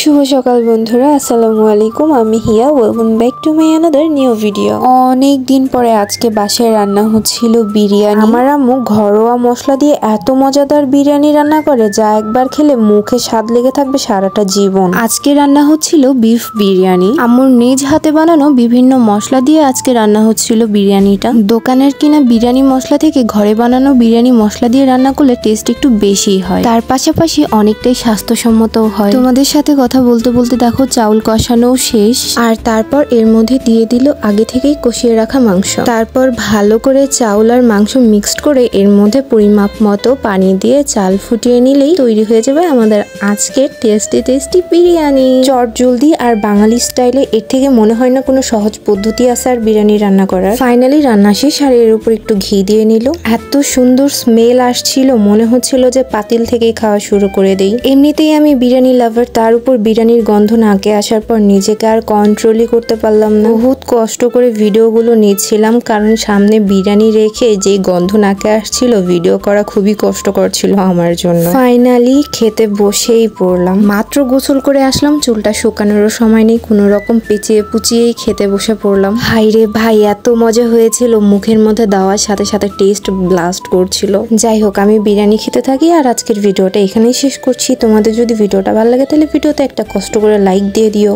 শুভ সকাল বন্ধুরা, আসসালামু আলাইকুম। আমি Hiya, welcome back to my another new video. অনেক দিন পরে আজকে বাসায় রান্না হচ্ছিল বিরিয়ানি। আমার আম্মু ঘরোয়া মশলা দিয়ে এত মজাদার বিরিয়ানি রান্না করে যা একবার খেলে মুখে স্বাদ লেগে থাকবে সারাটা জীবন। আজকে রান্না হচ্ছিল বিফ বিরিয়ানি। আম্মুর নিজ হাতে বানানো বিভিন্ন মশলা দিয়ে আজকে রান্না হচ্ছিল বিরিয়ানিটা। দোকানের কিনা বিরিয়ানি মশলা থেকে ঘরে বানানো বিরিয়ানি মশলা দিয়ে রান্না করলে টেস্ট একটু বেশি হয়, তার পাশাপাশি অনেকটাই স্বাস্থ্যসম্মতও হয়। তোমাদের সাথে কথা বলতে বলতে দেখো চাউল কষানো শেষ, আর তারপর এর মধ্যে দিয়ে দিল আগে থেকেই কষিয়ে রাখা মাংস। তারপর ভালো করে চাউল আর মাংস মিক্সড করে এর মধ্যে পরিমাপ মতো পানি দিয়ে চাল ফুটিয়ে নিলেই তৈরি হয়ে যাবে আমাদের আজকের টেস্টি টেস্টি বিরিয়ানি। চটজলদি আর বাঙালি স্টাইলে এর থেকে মনে হয় না কোনো সহজ পদ্ধতি আছে আর বিরিয়ানি রান্না করার। ফাইনালি রান্না শেষ, আর এর উপর একটু ঘি দিয়ে নিল। এত সুন্দর স্মেল আসছিল, মনে হচ্ছিল যে পাতিল থেকেই খাওয়া শুরু করে দেই। এমনিতেই আমি বিরিয়ানি লাভার, তার উপর বিরিয়ানির গন্ধ নাকে আসার পর নিজেকে আর কন্ট্রোলই করতে পারলাম না। বহুত কষ্ট করে ভিডিওগুলো নিচ্ছিলাম, কারণ সামনে বিরিয়ানি রেখে যে গন্ধ নাকে আসছিল ভিডিও করা খুবই কষ্টকর ছিল আমার জন্য। ফাইনালি খেতে বসেই পড়লাম। মাত্র গোসল করে আসলাম, চুলটা শুকানোরও সময় নেই, কোনো রকম পেঁচিয়ে পুচিয়েই খেতে বসে পড়লাম। ভাই রে ভাই, এত মজা হয়েছিল, মুখের মধ্যে দেওয়ার সাথে সাথে টেস্ট ব্লাস্ট করছিল। যাই হোক, আমি বিরিয়ানি খেতে থাকি আর আজকের ভিডিওটা এখানেই শেষ করছি। তোমাদের যদি ভিডিওটা ভালো লাগে তাহলে ভিডিওতে একটা কষ্ট করে লাইক দিয়ে দিও।